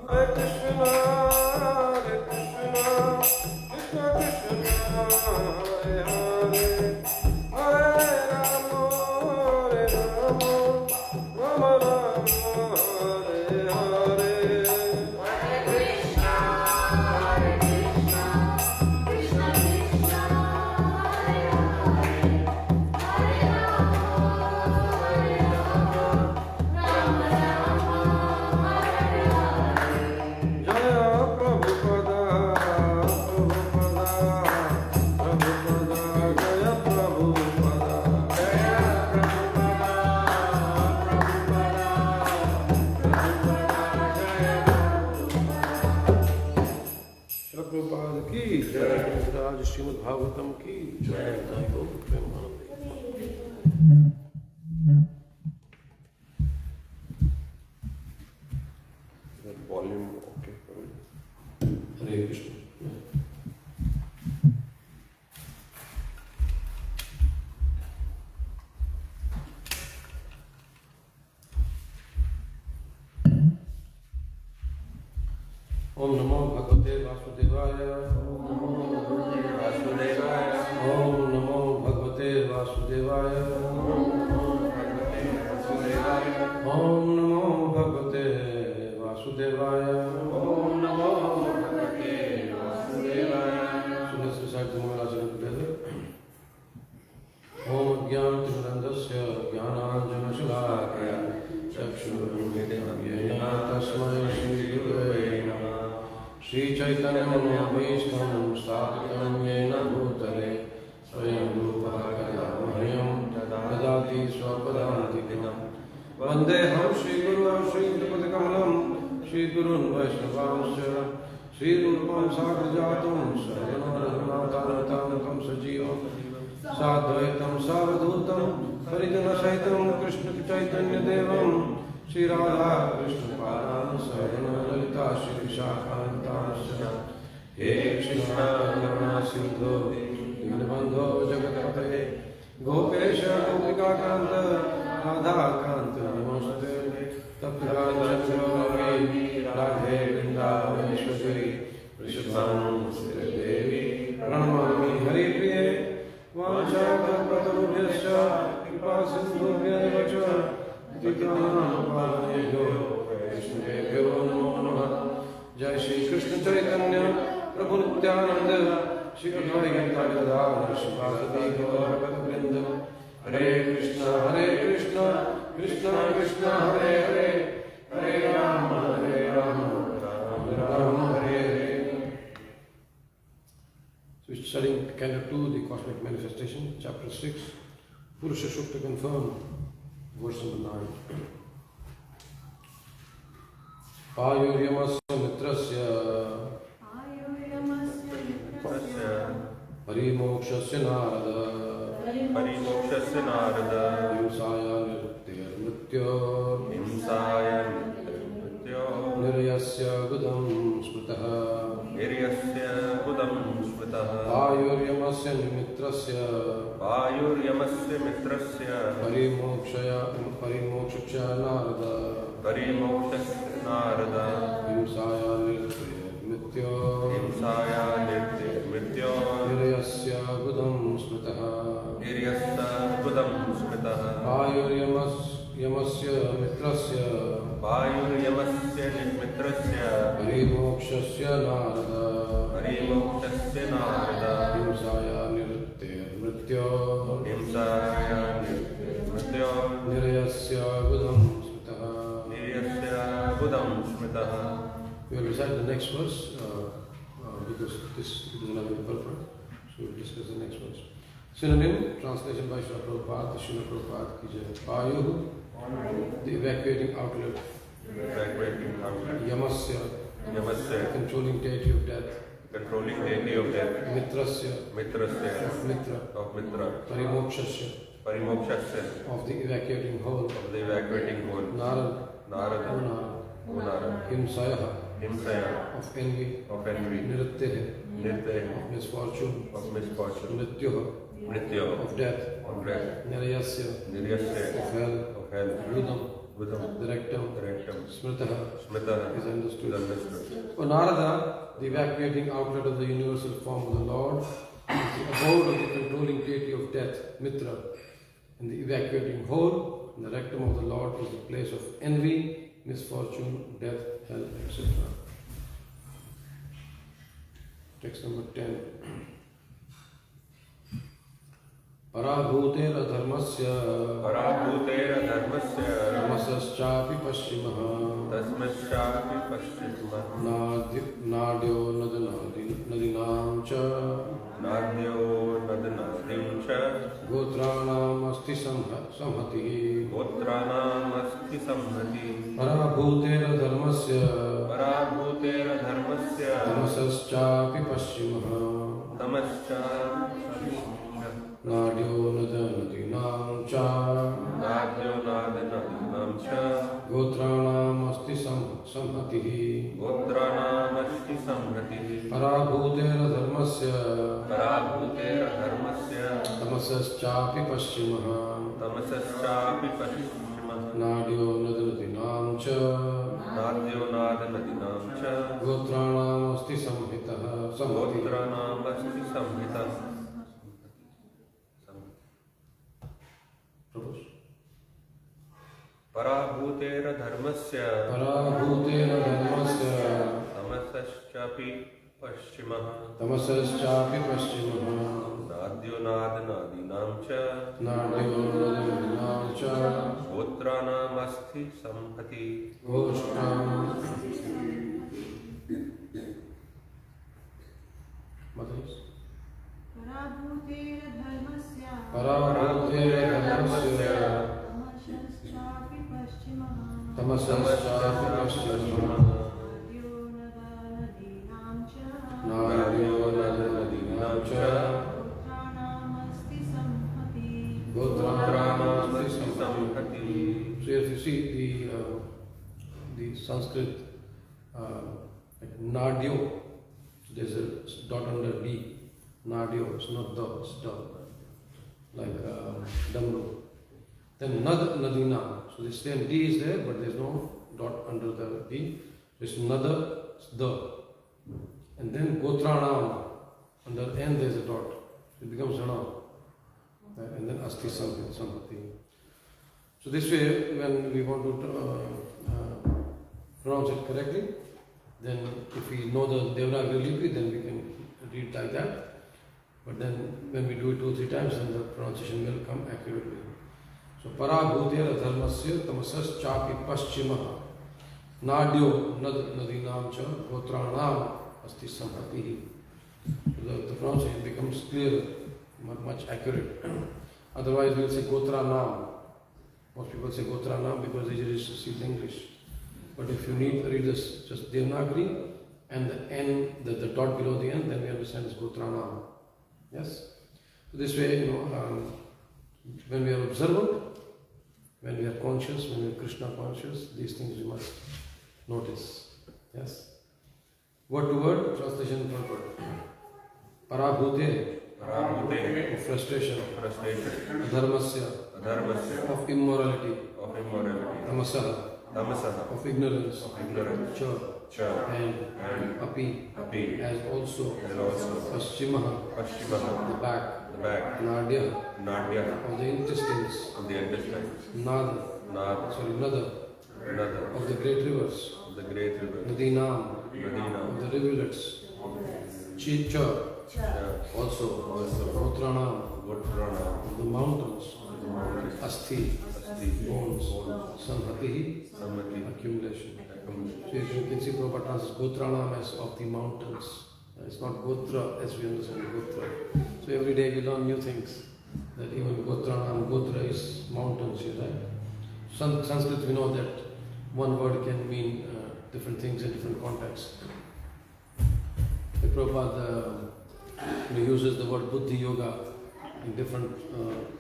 Hare Krishna, Krishna Krishna, Hare Hare, Hare Rama, Rama Rama, Hare Hare. Hare Krishna, Krishna Krishna, Hare Hare, Hare Rama, Rama Rama, Hare Hare. Jaya Prabhupada, Prabhupada, Jaya Prabhupada. Prabhupada ki jai, Raj Srīmad Bhāgavatam ki jai, Jai Ho Premanande. That volume, okay. Hare Krishna. Om Namo Bhagavate Vasudevaya. Om Namo Bhagavate Vasudevaya. Om Namo Bhagavate Vasudevaya. Om Namo Bhagavate Vasudevaya. Om Namo Bhagavate Vasudevaya. So let's recite the Mangalacharana together. Om Jnana-Timirandasya Jnana-Anjana-Shalakaya Chakshurumidam Tasmai Shri Gurave Namah. Shri Chaitanya Manavishtam Sthapitam Yena Bhutale Swayam Rupa Kadamahyam Dadati Swapadantikam Vandeham Shri Guru Shri Drupadi Kamalam Shri Gurun Vaishnavamsya Shri Rupam Sagrajatam Sarvanaraghunatanatam Sajivam Sadvaitam Savadutam Haridana Saitam Krishna Chaitanya Devam Shri Radha Krishna Padan Sarvana Lalita Shri Vishakhantam He Krishna Karuna Sindhu Dinabandho Jagatapate Gopesha Gopika Kanta Radha Kanta Namaste Taptaganjani Radhe Vrindaveshwari Vrishabhanu Sute Devi Pranamami Hari Priye Vanchakalpatarubhyascha Kripa Sindhubhya Vacha Titanapavadebhyo Vaishnavebhyo Namo Namah. Jai Shri Krishna Chaitanya Prabhu Nityananda Shri Advaita Gadadhara Shivasati Gaura Bhaktivinoda Hare Krishna, Krishna Krishna, Hare Hare, Hare Rama, Rama Rama, Hare Hare. So we're studying Canto 2, the Cosmic Manifestation, Chapter 6, Puruṣa-sūkta confirmed, verse number 9. Ayuryamasya mitrasya Parimokshasya narada Himsaya nirtya Niryasya gudam smritaha Ayuryamasya mitrasya Parimokshasya narada Himsaya nirtya Niryasya gudam smritaha Ayuryamasya mitrasya Parimokshasya narada Himsaya nirtya Niryasya gudam smritaha. We will recite the next verse because this doesn't have any purport. So we will discuss the next verse. Synonym, translation by Srila Prabhupada, Srila Prabhupada ki jai. Ayuhu, the evacuating outlet. Yamasya, controlling deity of death. Mitrasya, of Mitra. Parimokshasya, of the evacuating whole. Narada, Himsaya, of envy. Nritya, of misfortune. Nritya, of death. Niryasya, of hell. Gudam, the rectum, Smritaha is understood. For Narada, the evacuating outlet of the universal form of the Lord is the abode of the controlling deity of death, Mitra, and the evacuating whole, the rectum of the Lord is the place of envy, misfortune, death, hell, etc. Text number 10. Parabhutera dharmasya tamasaschapi paschimah nadyo nadinam cha gotranam asti samhati Parabhutera dharmasya tamasaschapi paschimah nadyo nadinam cha gotranam asti samhati Parabhutera dharmasya tamasaschapi paschimah nadyo nadinam cha gotranam asti samhati Parabhutera dharmasya tamasaschapi paschimah nadyo nadinam cha gotranam asti samhati Parabhutera dharmasya tamasaschapi paschimah nadyo nadinam cha gotranam asti samhati. So if you see the Sanskrit like nadyo, there's a dot under D. Nadyo, it's not da, it's da, like damru. Then nadina, so the same D is there, but there's no dot under the D. It's nada, it's da. And then gotranam, under N there's a dot. It becomes ana. And then asti samhati. So this way, when we want to pronounce it correctly, then if we know the Devanagari Lipi, then we can read like that. But then when we do it 2-3 times, then the pronunciation will come accurately. So parabhutera dharmasya tamasaschapi paschimah nadyo nadinam cha gotranam asti samhati. The pronunciation becomes clearer, much accurate. Otherwise we will say gotranam. Most people say gotranam because they just receive English. But if you need to read this just Devanagari and the N, the dot below the N, then we understand it's gotranam. Yes? So this way, when we are observant, when we are conscious, when we are Krishna conscious, these things we must notice. Yes? Word to word, translation purport. Parabhute, of frustration, dharmasya, of immorality, tamasaha, of ignorance, cha, and api, as also, paschimaha, the back, nadya, of the intestines, nada, of the great rivers, nadinam, of the rivulets, cha, also, gotranam, of the mountains, asti, bones, samhati, accumulation. So you can see Prabhupada translates gotranam as of the mountains. It's not gotra as we understand gotra. So every day we learn new things. That even gotra is mountains, right? Sanskrit we know that one word can mean different things in different contexts. The Prabhupada uses the word buddhi yoga in different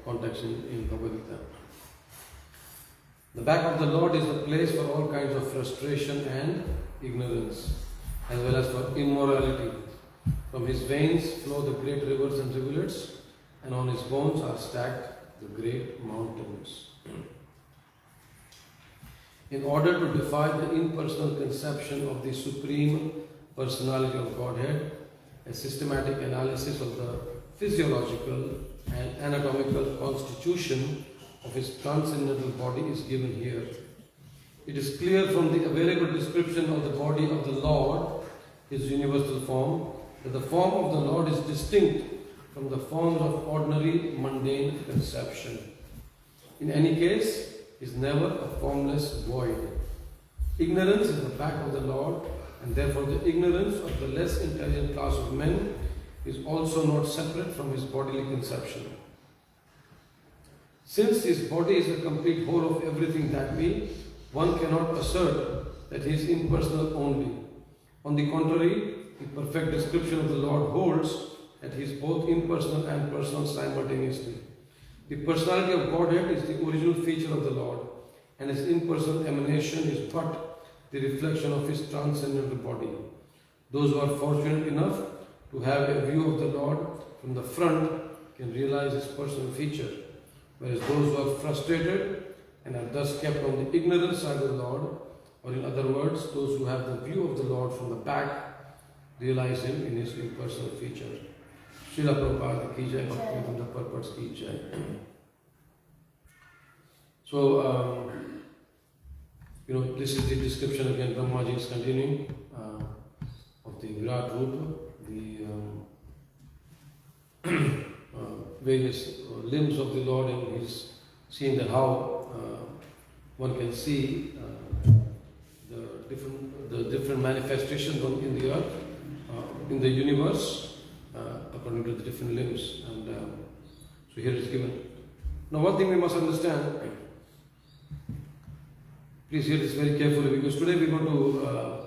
contexts in Bhagavatam. The back of the Lord is a place for all kinds of frustration and ignorance, as well as for immorality. From his veins flow the great rivers and rivulets, and on his bones are stacked the great mountains. in order to defy the impersonal conception of the Supreme Personality of Godhead, a systematic analysis of the physiological and anatomical constitution of his transcendental body is given here. It is clear from the available description of the body of the Lord, his universal form, that the form of the Lord is distinct from the forms of ordinary mundane conception. In any case, is never a formless void. Ignorance is the back of the Lord, and therefore the ignorance of the less intelligent class of men is also not separate from his bodily conception. Since his body is a complete whole of everything that be, one cannot assert that he is impersonal only. On the contrary, the perfect description of the Lord holds that he is both impersonal and personal simultaneously. The personality of Godhead is the original feature of the Lord, and his impersonal emanation is but the reflection of his transcendental body. Those who are fortunate enough to have a view of the Lord from the front can realize his personal feature, whereas those who are frustrated and are thus kept on the ignorant side of the Lord, or in other words, those who have the view of the Lord from the back, realize him in his impersonal feature. Srila Prabhupada ki jai, Bhaktivedanta purports ki jai. So, this is the description again. Brahmaji is continuing of the Virat Rupa, the various limbs of the Lord, and he's seeing that how one can see the different manifestations in the earth, in the universe, according to the different limbs. And so here it's given. Now, one thing we must understand. Please hear this very carefully, because today we're going to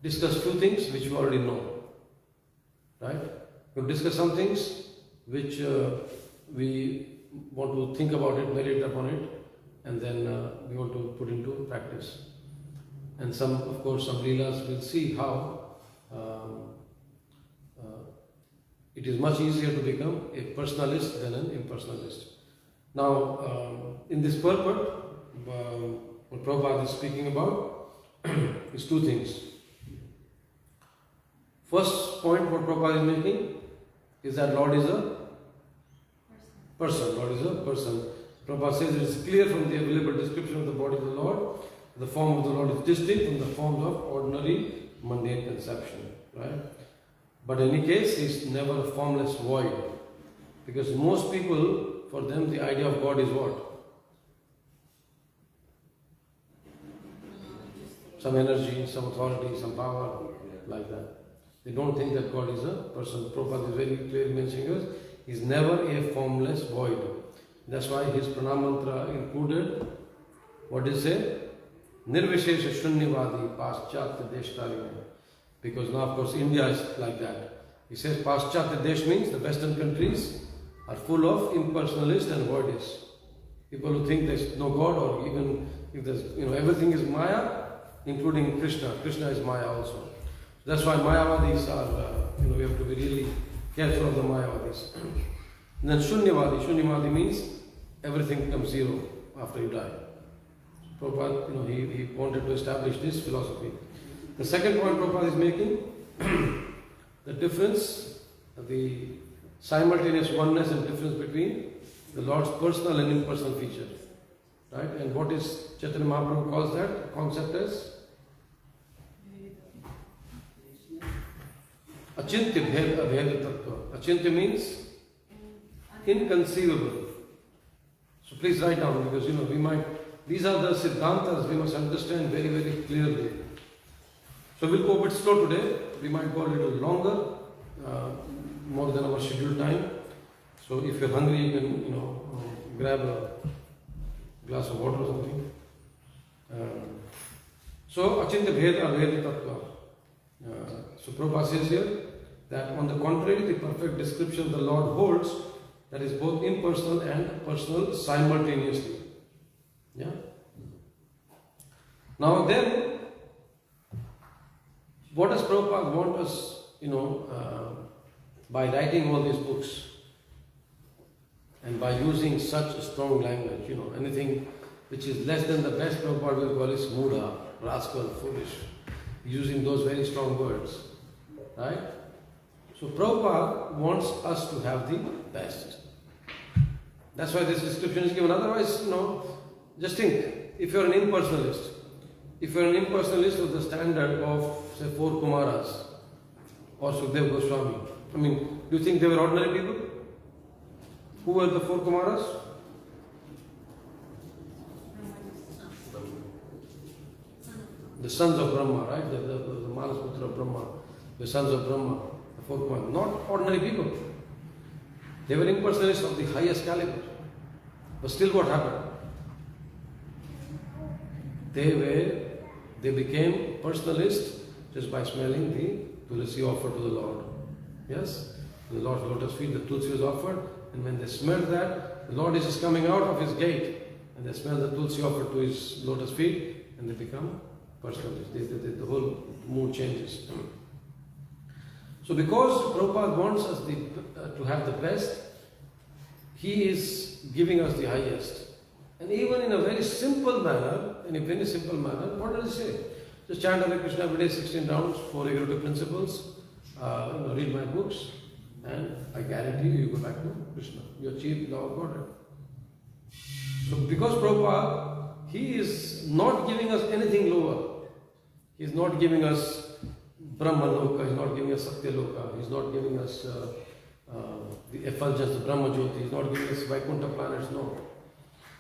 discuss few things which we already know. Right? We're going to discuss some things which we want to think about it, meditate upon it, and then we want to put into practice. And some, of course, some leelas will see how it is much easier to become a personalist than an impersonalist. Now, in this purport, what Prabhupada is speaking about is two things. First point what Prabhupada is making is that Lord is a person. Lord is a person. Prabhupada says it is clear from the available description of the body of the Lord, the form of the Lord is distinct from the forms of ordinary mundane conception. Right? But in any case, he is never a formless void. Because most people, for them, the idea of God is what? Some energy, some authority, some power, like that. They don't think that God is a person. Prabhupada is very clearly mentioning us. He is never a formless void. That's why his pranam mantra included, what does it say? Nirvishesha Shunyavadi Paschatya Deshtarine. Because now, of course, India is like that. He says Paschatya Desh means the Western countries are full of impersonalists and voidists. People who think there's no God, or even if there's, everything is Maya, including Krishna. Krishna is Maya also. That's why Mayavadis are, we have to be really careful of the Mayavadis. And then Shunyavadi means everything becomes zero after you die. Prabhupada, he wanted to establish this philosophy. The second point Prabhupada is making, the difference, the simultaneous oneness and difference between the Lord's personal and impersonal features. Right? And what is Chaitanya Mahaprabhu calls that concept as? Achintya bhed abheda tattva. Achintya means inconceivable. So please write down, because these are the siddhantas we must understand very, very clearly. So we'll go a bit slow today. We might go a little longer, more than our scheduled time. So if you're hungry, you can, grab a glass of water or something. So achintya bhed abheda tattva. So Prabhupada says here that on the contrary, the perfect description the Lord holds, that is both impersonal and personal simultaneously. Yeah. Now then, what does Prabhupada want us, by writing all these books and by using such a strong language, anything which is less than the best, Prabhupada will call is Mudha, rascal, foolish, using those very strong words. Right? So Prabhupada wants us to have the best. That's why this description is given. Otherwise, just think, if you're an impersonalist, of the standard of, say, 4 Kumaras or Sukadeva Goswami, do you think they were ordinary people? Who were the 4 Kumaras? The sons of Brahma, right? The Manas Putra of Brahma, the sons of Brahma, the 4 Kumaras. Not ordinary people. They were impersonalists of the highest caliber. But still what happened? They became personalists just by smelling the tulsi offered to the Lord. Yes? The Lord's lotus feet, the tulsi was offered, and when they smelled that, the Lord is just coming out of his gate, and they smell the tulsi offered to his lotus feet, and they become personalists. The whole mood changes. So because Prabhupada wants us to have the best, he is giving us the highest. And even in a very simple manner, what does he say? Just chant Hare Krishna every day, 16 rounds, 4 regulative principles, read my books, and I guarantee you go back to Krishna. You achieve the law of Godhead. So because Prabhupada, he is not giving us anything lower. He is not giving us Brahma Loka, he is not giving us Satya Loka, he is not giving us the effulgence of Brahma Jyoti, he is not giving us Vaikuntha planets, no.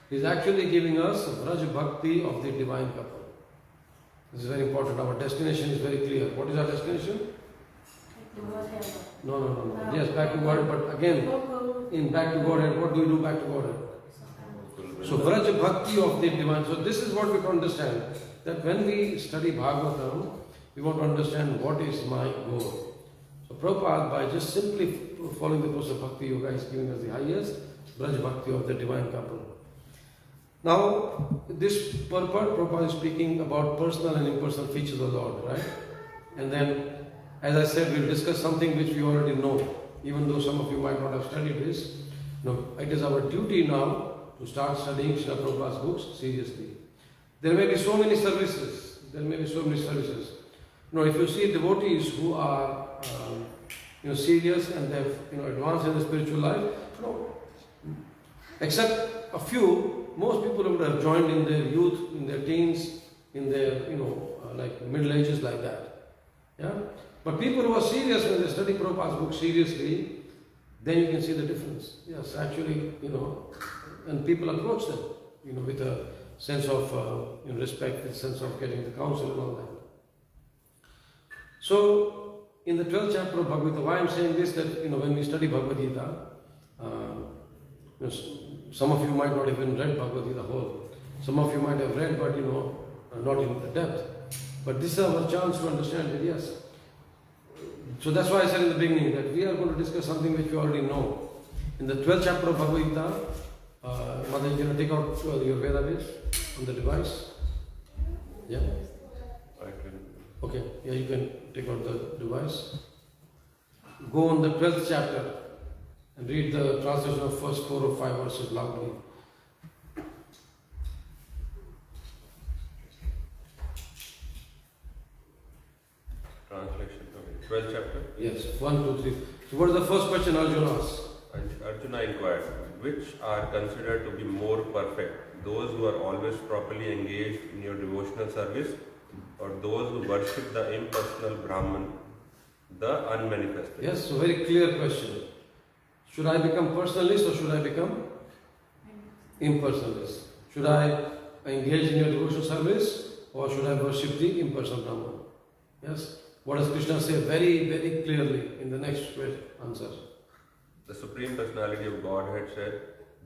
He is actually giving us Vraj Bhakti of the divine couple. This is very important. Our destination is very clear. What is our destination? No. Yes, back to Godhead, but again, in back to Godhead, what do we do back to Godhead? So Vraj Bhakti of the divine. So this is what we can understand. That when we study Bhagavatam, we want to understand what is my goal. So Prabhupada, by just simply following the process of Bhakti Yoga, is giving us the highest Vraj Bhakti of the divine couple. Now, this purport, Prabhupada is speaking about personal and impersonal features of the Lord, right? And then, as I said, we'll discuss something which we already know, even though some of you might not have studied this. It is our duty now to start studying Srila Prabhupada's books seriously. There may be so many services. If you see devotees who are serious and they've advanced in the spiritual life, except a few, most people would have joined in their youth, in their teens, in their like middle ages, like that. Yeah. But people who are serious when they study Prabhupada's book seriously, then you can see the difference. Yes, actually, and people approach them, with a sense of respect, with a sense of getting the counsel and all that. So, in the 12th chapter of Bhagavad Gita, why I am saying this, that when we study Bhagavad Gita, some of you might not even read Bhagavad Gita whole. Some of you might have read, but not in the depth. But this is our chance to understand it, yes. So that's why I said in the beginning that we are going to discuss something which you already know. In the 12th chapter of Bhagavad Gita, Mother, you can take out your Veda base on the device. Yeah? Okay, yeah, you can take out the device. Go on the 12th chapter and read the translation of first 4 or 5 verses loudly. Translation, okay. 12th chapter? Yes, 1, 2, 3. So what is the first question Arjuna asked? Arjuna inquired, which are considered to be more perfect? Those who are always properly engaged in your devotional service, or those who worship the impersonal Brahman, the unmanifested? Yes, so very clear question. Should I become personalist or should I become impersonalist? Should I engage in your devotional service or should I worship the impersonal Brahman? Yes? What does Krishna say very, very clearly in the next answer? The Supreme Personality of Godhead said,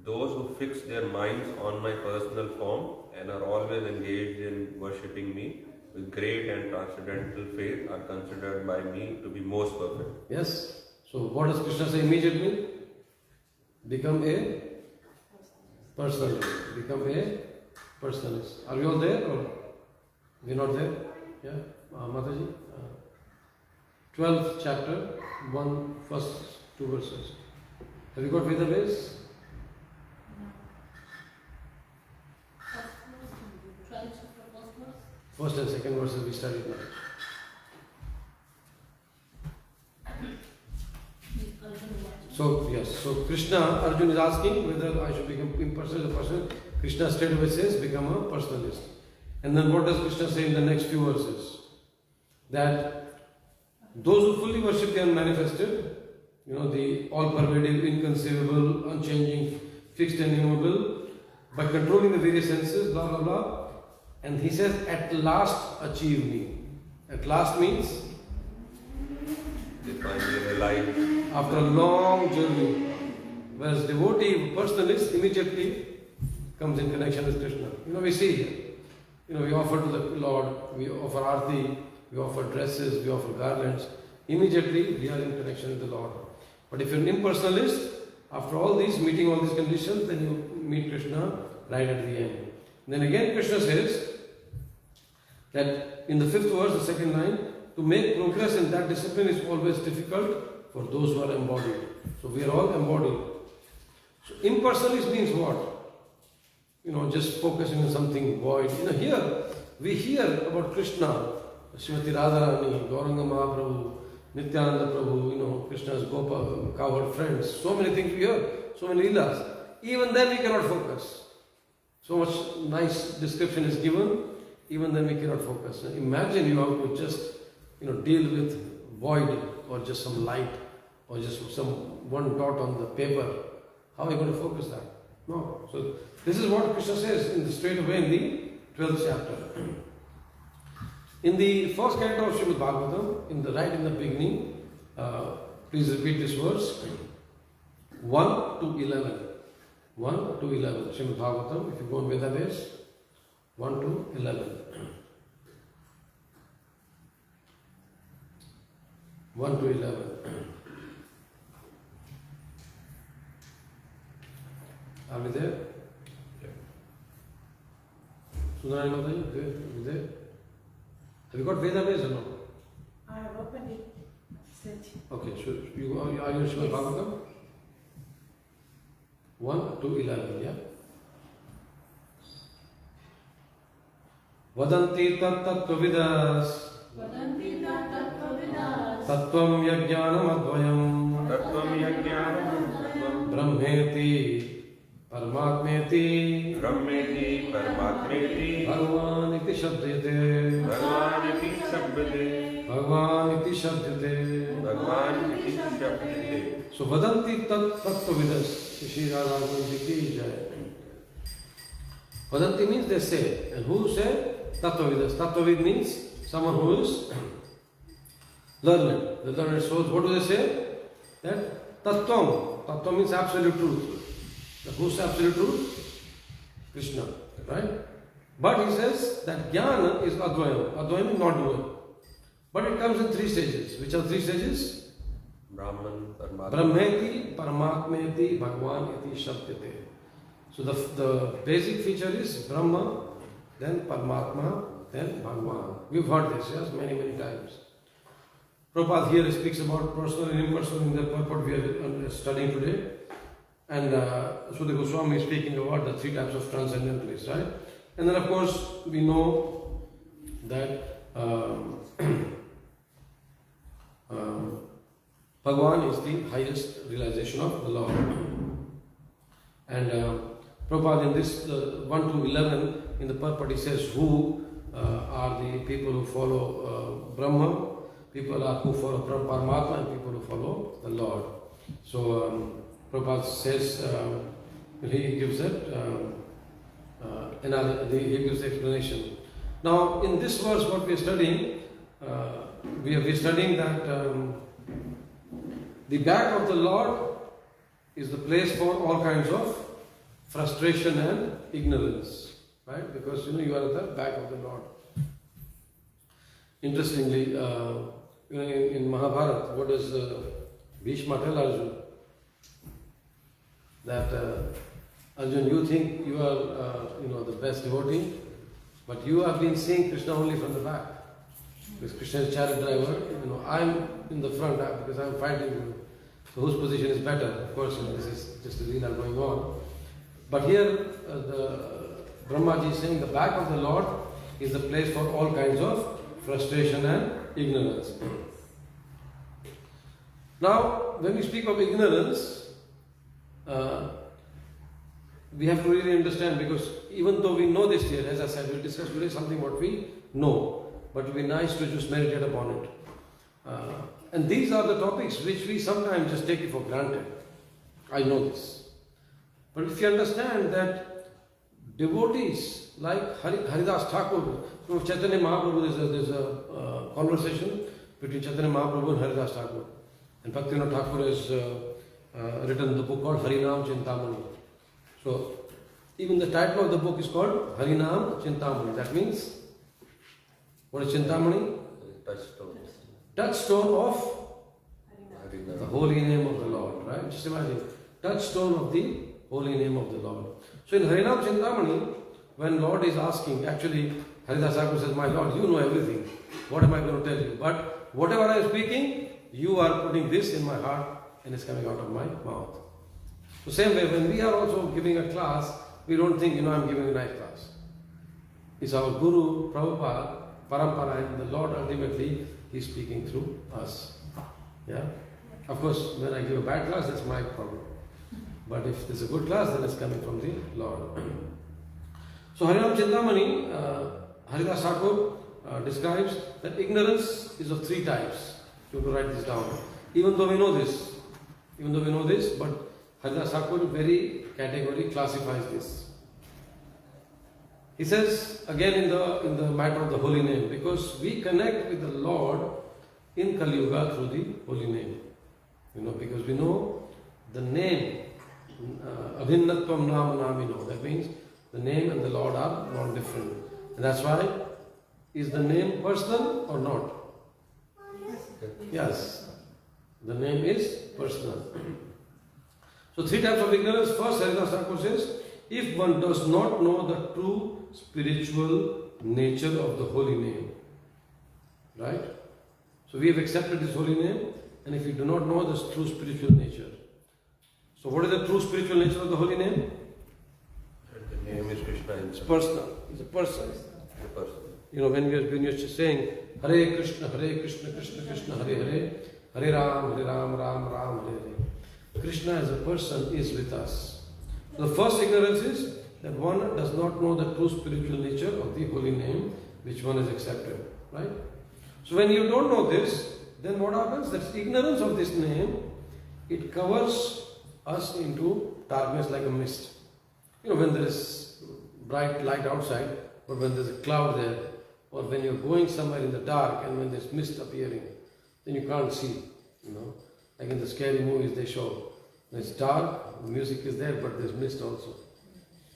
those who fix their minds on my personal form and are always engaged in worshipping me with great and transcendental faith are considered by me to be most perfect. Yes. So what does Krishna say immediately? Become a personalist. Become a personalist. Are we all there or we're not there? Yeah? Mataji? 12th chapter, first 2 verses. Have you got Veda base? first and second verses we studied now. So yes, so Krishna, Arjuna is asking whether I should become impersonal person. Krishna straight away says, become a personalist. And then what does Krishna say in the next few verses? That those who fully worship the unmanifested, the all-pervading, inconceivable, unchanging, fixed and immobile, by controlling the various senses, blah blah blah. And he says, at last achieve me. At last means they finally realize. After a long journey, whereas devotee, personalist, immediately comes in connection with Krishna. We see, we offer to the Lord, we offer arti, we offer dresses, we offer garlands. Immediately we are in connection with the Lord. But if you're an impersonalist, after all these, meeting all these conditions, then you meet Krishna right at the end. And then again Krishna says that in the 5th verse, the second line, to make progress in that discipline is always difficult for those who are embodied. So we are all embodied. So impersonalist means what? Just focusing on something void. Here we hear about Krishna, Srimati Radharani, Gauranga Mahaprabhu, Nityananda Prabhu, Krishna's Gopa, cowherd friends. So many things we hear, so many leelas. Even then we cannot focus. So much nice description is given, even then we cannot focus. Imagine you have to just deal with void or just some light or just some one dot on the paper. How are you going to focus that? No. So this is what Krishna says in the straight away in the 12th chapter. In the first canto of Srimad Bhāgavatam, right in the beginning, please repeat this verse, 1 to 11. 1 to 11. Srimad Bhāgavatam, if you go on Vedabase, 1 to 11. 1 to 11. Are we there? Yeah. Sundarani Mataji, are we there? Have you got Vedabase or no? I have opened it. Okay, so are you Srimad Bhāgavatam? 1 to 11, yeah? Vadanti tat tattvavidas tattvam yajnanam advayam Tattvam yajnanam brahmeti paramatmeti brahmeti paramatmeti bhagavan iti shabdete Bhagavan iti sabdate bhagavan iti shabdete. Bhagavan iti shabdate. So vadanti tat tattvavidas. Shri Radha ki jai. Vadanti means they say. And who say? Tattvavidas. Tattvavid means someone who is learned. The learned souls, what do they say? That tattvam. Tattvam means absolute truth. Who's absolute truth? Krishna. Right? But he says that jnana is advayam. Advayam is not dual. But it comes in 3 stages. Which are 3 stages? Brahman, Paramatma. Brahmeti, Paramatmeti, Bhagavan iti shabdete. So the basic feature is Brahma, then Paramatma, then Bhagavan. We've heard this, yes, many, many times. Prabhupada here speaks about personal and impersonal in the purport we are studying today. And Sudha Goswami is speaking about the 3 types of transcendentalists, right? And then of course we know that Bhagavan is the highest realization of the Lord. And Prabhupada in this 1 to 11 in the purport he says who are the people who follow Brahma, people are who follow Paramatma and people who follow the Lord. So Prabhupada says, he gives it, he gives the explanation. Now in this verse what we are studying, we are studying that the back of the Lord is the place for all kinds of frustration and ignorance, right? Because you are at the back of the Lord. Interestingly, in Mahabharata, what does Bhishma tell Arjuna? That Arjuna, you think you are the best devotee, but you have been seeing Krishna only from the back. Because Krishna is chariot driver, I'm in the front because I'm fighting you. So whose position is better? Of course, this is just a leela going on. But here, the Brahmaji is saying the back of the Lord is the place for all kinds of frustration and ignorance. Now, when we speak of ignorance, we have to really understand, because even though we know this here, as I said, we'll discuss today something what we know, but it will be nice to just meditate upon it. And these are the topics which we sometimes just take it for granted. I know this. But if you understand that devotees like Haridas Thakur, from Chaitanya Mahaprabhu, there's a conversation between Chaitanya Mahaprabhu and Haridas Thakur. And Bhaktivinoda Thakur has written the book called Harinam Chintamani. So, even the title of the book is called Harinam Chintamani. That means, what is Chintamani? Touchstone. Touchstone of the holy name of the Lord, right? Just imagine, touchstone of the holy name of the Lord. So in Harinam Chintamani, when Lord is asking, actually Haridas Thakur says, my Lord, you know everything. What am I going to tell you? But whatever I am speaking, you are putting this in my heart and it's coming out of my mouth. So same way, when we are also giving a class, we don't think, I'm giving a nice class. It's our Guru, Prabhupada, Parampara, and the Lord ultimately is speaking through us. Yeah? Of course, when I give a bad class, that's my problem. But if there's a good class, then it's coming from the Lord. So Harinam Chintamani, Haridas Thakur describes that ignorance is of three types. You have to write this down. Even though we know this, but Haridas Thakur very categorically classifies this. He says again in the matter of the holy name, because we connect with the Lord in Kali Yuga through the holy name. Because we know the name, Abhinnatvam Nama Namino. That means the name and the Lord are not different. And that's why, is the name personal or not? Yes. The name is personal. So three types of ignorance. First, Haridas Thakur says, if one does not know the true spiritual nature of the holy name. Right? So we have accepted this holy name, and if you do not know the true spiritual nature. So what is the true spiritual nature of the holy name? The name is Krishna. It's personal. It's a person. The person. When you're saying Hare Krishna, Krishna Krishna, Hare Hare, Hare Ram, Ram Ram, Hare Hare. Krishna as a person is with us. So the first ignorance is that one does not know the true spiritual nature of the holy name which one is accepted. Right? So when you don't know this, then what happens? That ignorance of this name, it covers us into darkness like a mist. When there is bright light outside, but when there's a cloud there, or when you're going somewhere in the dark and when there's mist appearing, then you can't see. Like in the scary movies they show, when it's dark, the music is there, but there's mist also.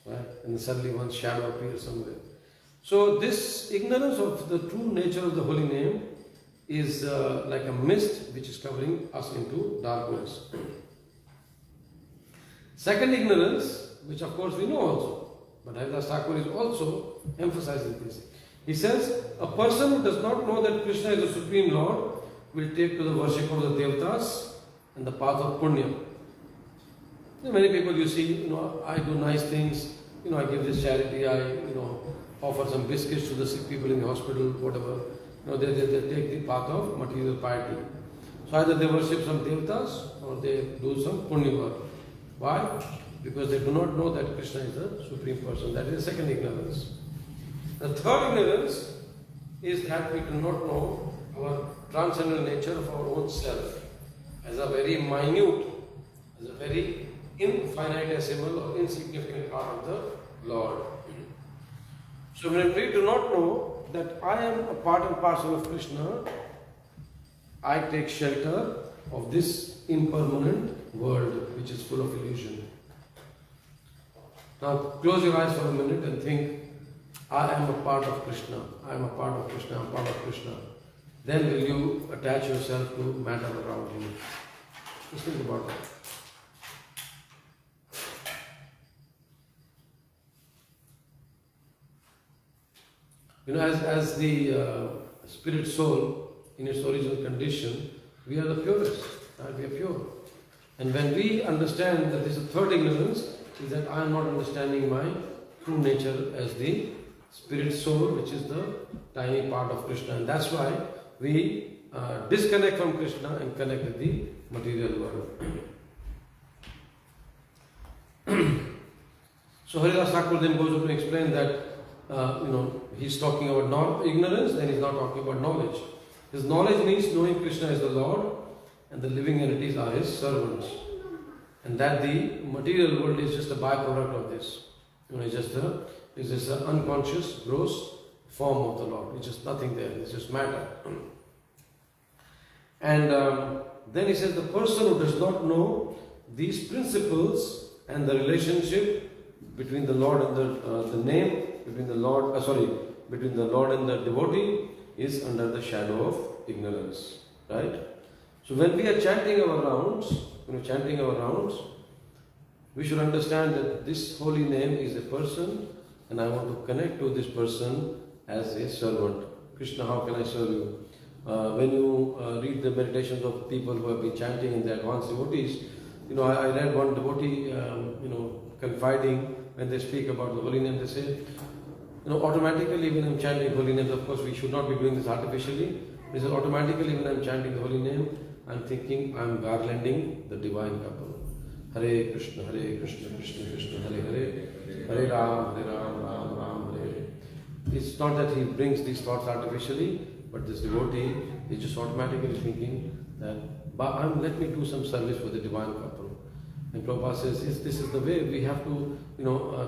Right? And then suddenly one shadow appears somewhere. So this ignorance of the true nature of the holy name is like a mist which is covering us into darkness. Second ignorance, which of course we know also, but Haridas Thakur is also emphasizing this. He says, a person who does not know that Krishna is the Supreme Lord will take to the worship of the Devatas and the path of Punya. Many people you see, I do nice things, I give this charity, I offer some biscuits to the sick people in the hospital, whatever. They take the path of material piety. So either they worship some Devatas or they do some Punya work. Why? Because they do not know that Krishna is the Supreme Person. That is the second ignorance. The third ignorance is that we do not know our transcendental nature of our own self as a very minute, as a very infinitesimal or insignificant part of the Lord. So when we do not know that I am a part and parcel of Krishna, I take shelter of this impermanent world which is full of illusion. Now close your eyes for a minute and think, I am a part of Krishna, I am a part of Krishna, I am a part of Krishna. Then will you attach yourself to matter around you. Just think about that. As the spirit soul in its original condition, we are the purest, right? We are pure. And when we understand that this is third ignorance, is that I am not understanding my true nature as the spirit soul, which is the tiny part of Krishna. And that's why we disconnect from Krishna and connect with the material world. So Haridas Thakur then goes on to explain that he's talking about ignorance, then he's not talking about knowledge. His knowledge means knowing Krishna is the Lord and the living entities are his servants. And that the material world is just a byproduct of this. It's just an unconscious, gross form of the Lord. It's just nothing there. It's just matter. And then he says the person who does not know these principles and the relationship between the Lord and the name, between the Lord and the devotee is under the shadow of ignorance. Right? So when we are chanting our rounds, we should understand that this holy name is a person and I want to connect to this person as a servant. Krishna, how can I serve you? When you read the meditations of people who have been chanting in the advanced devotees, I read one devotee, confiding when they speak about the holy name, they say, automatically when I'm chanting holy names, of course we should not be doing this artificially. They say automatically when I'm chanting the holy name, I'm thinking I'm garlanding the divine couple. Hare Krishna, Krishna Krishna, Hare Hare, Hare Ram, Ram Ram, Hare. It's not that he brings these thoughts artificially, but this devotee is just automatically thinking that let me do some service for the divine couple. And Prabhupada says, this is the way we have to,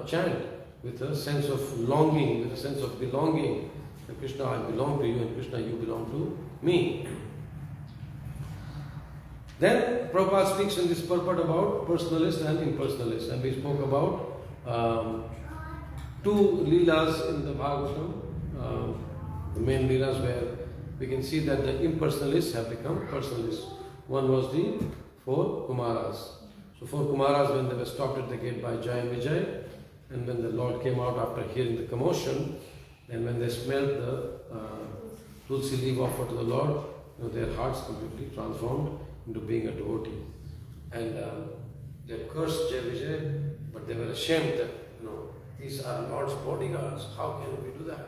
chant with a sense of longing, with a sense of belonging. And Krishna, I belong to you, and Krishna, you belong to me. Then Prabhupada speaks in this purport about personalist and impersonalist, and we spoke about two Leelas in the Bhagavatam, the main Leelas where we can see that the impersonalists have become personalists. One was the 4 Kumaras. So 4 Kumaras, when they were stopped at the gate by Jai and Vijay, and when the Lord came out after hearing the commotion, and when they smelled the tulsi leaf offered to the Lord, their hearts completely transformed into being a devotee. And they cursed Jai Vijay, but they were ashamed that, these are Lord's bodyguards, how can we do that?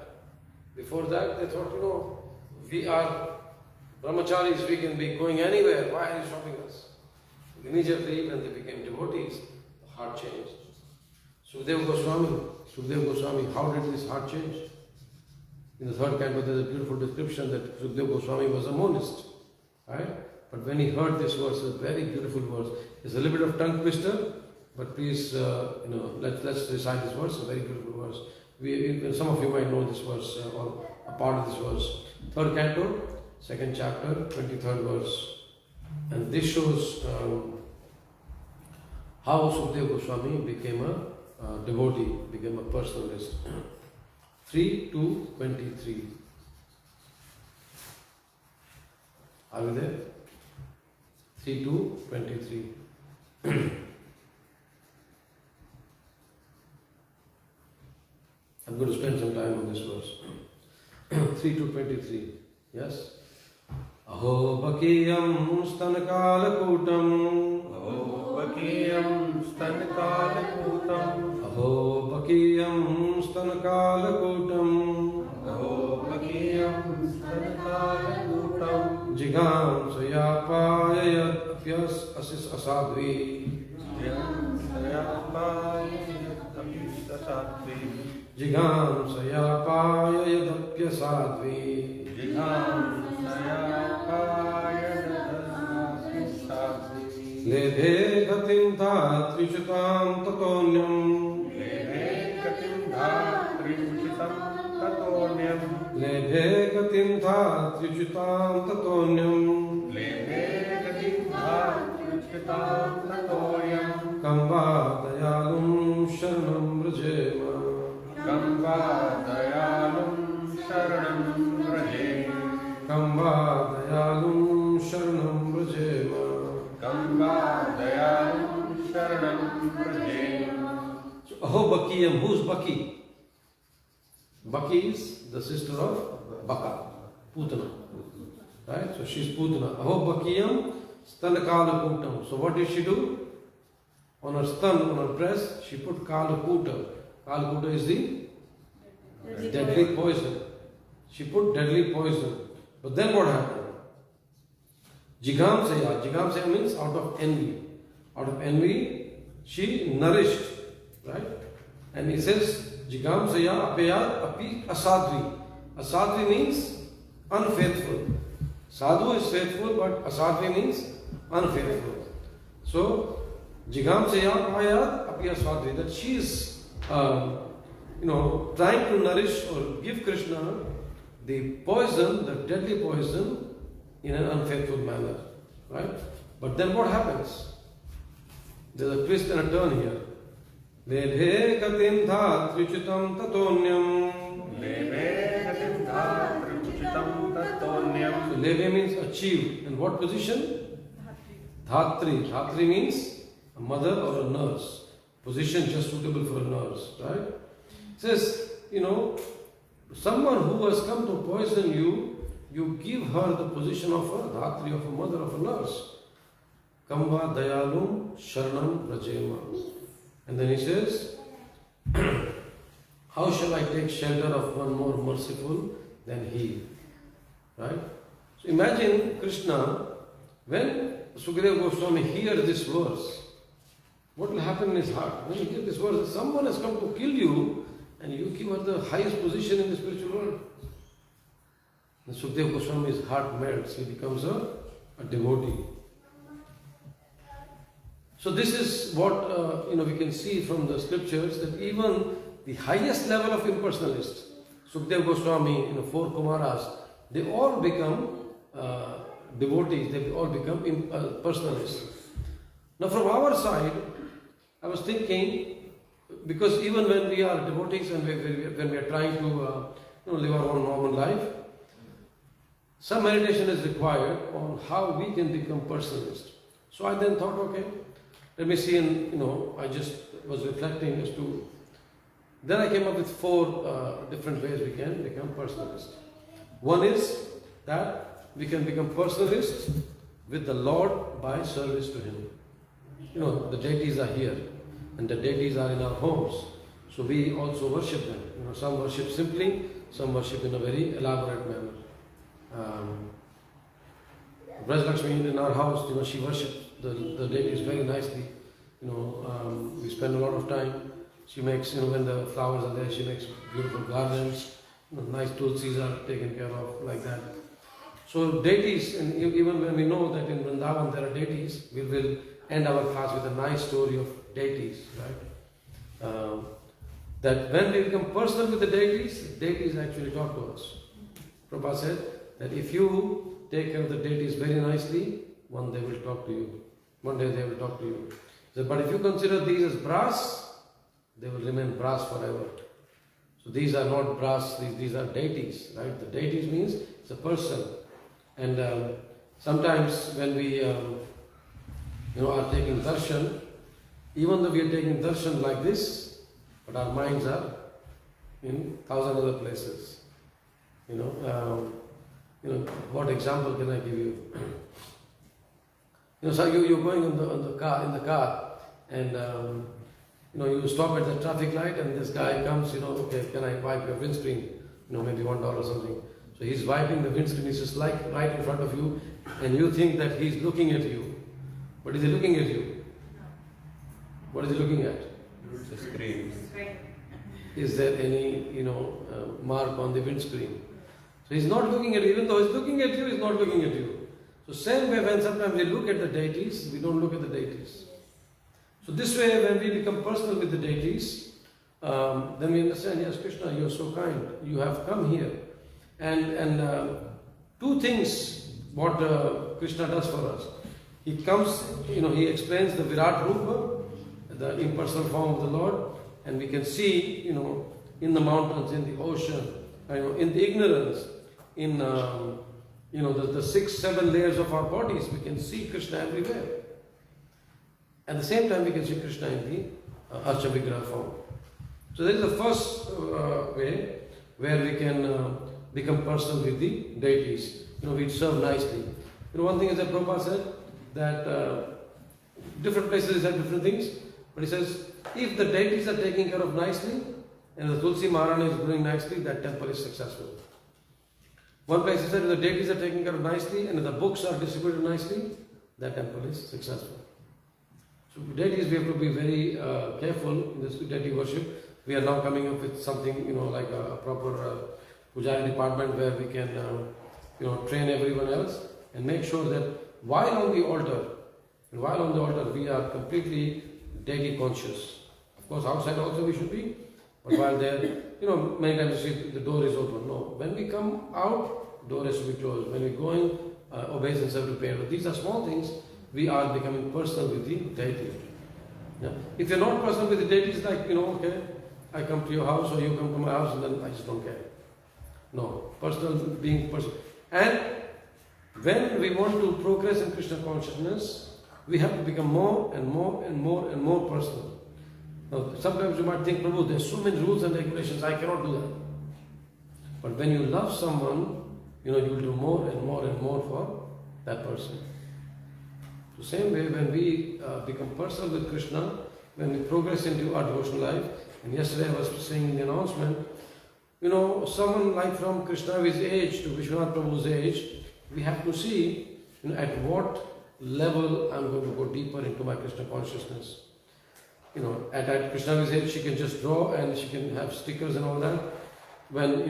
Before that, they thought, we are brahmacharis, we can be going anywhere, why are you stopping us? Immediately, when they became devotees, the heart changed. Sukadeva Goswami, how did his heart change? In the 3rd canto, there is a beautiful description that Sukadeva Goswami was a monist, right? But when he heard this verse, a very beautiful verse, it's a little bit of tongue twister, but please, let's recite this verse, a very beautiful verse. Some of you might know this verse, or a part of this verse. 3rd canto, 2nd chapter, 23rd verse. And this shows how Sukadeva Goswami became a devotee, became a personalist. 3:23. Are we there? 3:23. I'm going to spend some time on this verse. 3:23. Yes? Aho bakiyam stanakalakutam. Aho bakiyam stanakalakutam. Aho bakiyam stanakalakutam. Aho bakiyam stanakalakutam. Jigam sayapayayat apyas asis asadvi. Jigam sayapayayat apyas asadvi. Jigam sayapayayat apyas asadvi. Lebhe gatim dhatrichutam tatonyam. Lebhe gatim dhatrichutam tatonyam. Lebhe gatim dhatrichutam tatonyam. Lebhe gatim dhatrichutam tatonyam. Kamba dayalum sharanam vrajema. Kamba dayalum sharanam vrajema. Kamba dayalum sharanam vrajema. Kamba dayalum sharanam vrajema. So, Aho Bakiyam, who's Baki? Baki is the sister of Baka, Putana. Right? So she's Putana. Aho Bakiyam Stanakalakutam. So what did she do? On her stan, on her breast, she put Kalakuta. Kalakuta is the Deadly poison. She put deadly poison. But then what happened? Jigamsaya. Jigamsaya means out of envy. Out of envy, she nourished. Right? And he says, Jigamsaya apayat api asadvi. Asadvi means unfaithful. Sadhu is faithful, but asadvi means unfaithful. So, Jigamsaya apayat api asadvi. That she is, trying to nourish or give Krishna the poison, the deadly poison, in an unfaithful manner. Right? But then what happens? There's a twist and a turn here. Lebhe gatim dha trichutam tatonyam. Leve gatim dha trichutam tatonyam. So leve means achieve. And what position? Dhatri. Dhatri means a mother or a nurse. Position just suitable for a nurse. Right? It says, someone who has come to poison you, you give her the position of a dhatri, of a mother, of a nurse. Kamba dayalum sharanam rajema. And then he says, how shall I take shelter of one more merciful than he? Right? So imagine Krishna, when Sukadeva Goswami hears this verse, what will happen in his heart? When he hears this verse, someone has come to kill you, and you give her the highest position in the spiritual world. And Sukadeva Goswami's heart melts, he becomes a devotee. So this is what we can see from the scriptures, that even the highest level of impersonalists, Sukadeva Goswami, 4 Kumaras, they all become devotees, they all become personalists. Now from our side, I was thinking, because even when we are devotees and when we are trying to live our own normal life, some meditation is required on how we can become personalist. So I then thought, okay, let me see, and I just was reflecting as to. Then I came up with 4 different ways we can become personalist. One is that we can become personalist with the Lord by service to Him. The deities are here, and the deities are in our homes. So we also worship them. Some worship simply, some worship in a very elaborate manner. Braj Lakshmi in our house, she worships the deities very nicely. We spend a lot of time. She makes, when the flowers are there, she makes beautiful garlands. Nice tulsis are taken care of like that. So deities, and even when we know that in Vrindavan there are deities, we will end our class with a nice story of deities, right? That when we become personal with the deities actually talk to us. Prabhupada said that if you take care of the deities very nicely, one day they will talk to you. One day they will talk to you. He said, but if you consider these as brass, they will remain brass forever. So these are not brass, these are deities, right? The deities means it's a person. And sometimes when we are taking darshan, even though we are taking darshan like this, but our minds are in 1,000 other places. What example can I give you? So you're going in the car, and you stop at the traffic light, and this guy comes, okay, can I wipe your windscreen? Maybe $1 or something. So he's wiping the windscreen, he's just like right in front of you, and you think that he's looking at you. But is he looking at you? What is he looking at? The screen. Is there any, mark on the windscreen? So he's not looking at you, even though he's looking at you, he's not looking at you. So same way when sometimes we look at the deities, we don't look at the deities. So this way when we become personal with the deities, then we understand, yes, Krishna, you're so kind, you have come here. And 2 things what Krishna does for us. He comes, he explains the Virat Rupa, the impersonal form of the Lord, and we can see, in the mountains, in the ocean, in the ignorance, in the 6, 7 layers of our bodies, we can see Krishna everywhere. At the same time, we can see Krishna in the Archa Vigraha form. So that is the first way where we can become personal with the deities. We serve nicely. One thing is that Prabhupada said that different places have different things, but he says if the deities are taken care of nicely and the Tulsi Maharani is growing nicely, that temple is successful. One place he said, if the deities are taken care of nicely and if the books are distributed nicely, that temple is successful. So deities, we have to be very careful in this deity worship. We are now coming up with something, like a proper pujari department where we can, train everyone else and make sure that while on the altar, we are completely deity conscious. Of course, outside also we should be, but while there, many times you see the door is open. No, when we come out, door has to be closed. When we go in, obeisance have to pay. But these are small things. We are becoming personal with the deity. Yeah. If you're not personal with the deity, it's like, okay, I come to your house or you come to my house and then I just don't care. No, personal, being personal. And when we want to progress in Krishna consciousness, we have to become more and more and more and more personal. Now, sometimes you might think, Prabhu, there's so many rules and regulations, I cannot do that. But when you love someone, you will do more and more and more for that person. The same way, when we become personal with Krishna, when we progress into our devotional life, and yesterday I was saying in the announcement, someone like from Krishna's age to Vishwanath Prabhu's age, we have to see at what level I'm going to go deeper into my Krishna consciousness. At Krishna's age, she can just draw and she can have stickers and all that. When,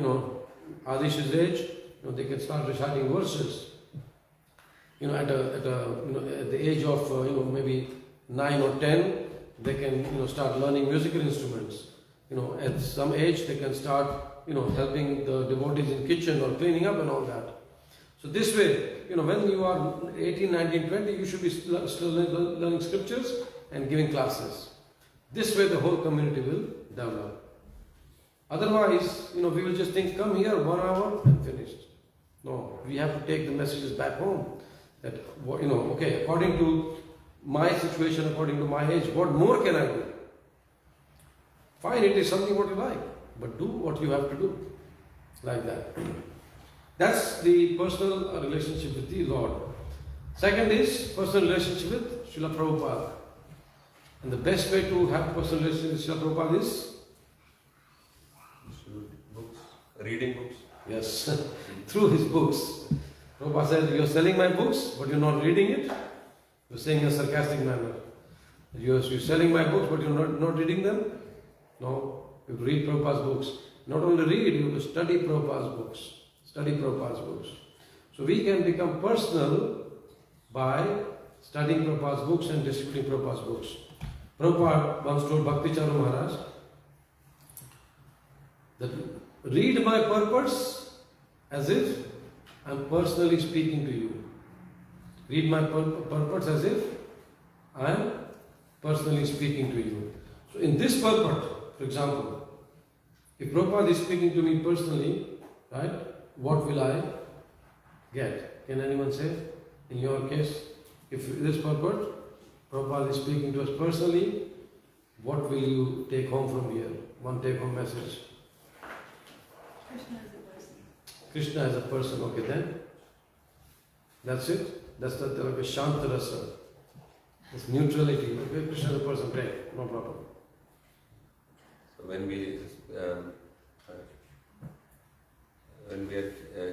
Adish's age, they can start reciting verses. At the age of, maybe 9 or 10, they can, start learning musical instruments. At some age, they can start, helping the devotees in kitchen or cleaning up and all that. So this way, when you are 18, 19, 20, you should be still learning scriptures and giving classes. This way the whole community will develop. Otherwise, we will just think, come here, 1 hour and finished. No, we have to take the messages back home. That, okay, according to my situation, according to my age, what more can I do? Fine, it is something what you like, but do what you have to do. Like that. That's the personal relationship with the Lord. Second is personal relationship with Srila Prabhupada. And the best way to have personal relationship with Srila Prabhupada is? Books. Reading books. Yes, through his books. Prabhupada said, you're selling my books, but you're not reading it. You're saying in a sarcastic manner. You're selling my books, but you're not reading them? No, you have to read Prabhupada's books. Not only read, you have to study Prabhupada's books. Study Prabhupada's books. So we can become personal by studying Prabhupada's books and distributing Prabhupada's books. Prabhupada once told Bhakti Charu Maharaj that read my purpose as if I'm personally speaking to you. Read my purpose as if I'm personally speaking to you. So in this purport, for example, if Prabhupada is speaking to me personally, right, what will I get? Can anyone say? In your case, if this purport, Prabhupada is speaking to us personally, what will you take home from here? One take home message. Krishna is a person. Krishna as a person, okay then? That's it? That's the Shanta Rasa. It's neutrality. Okay, Krishna as a person, great, no problem. So when we are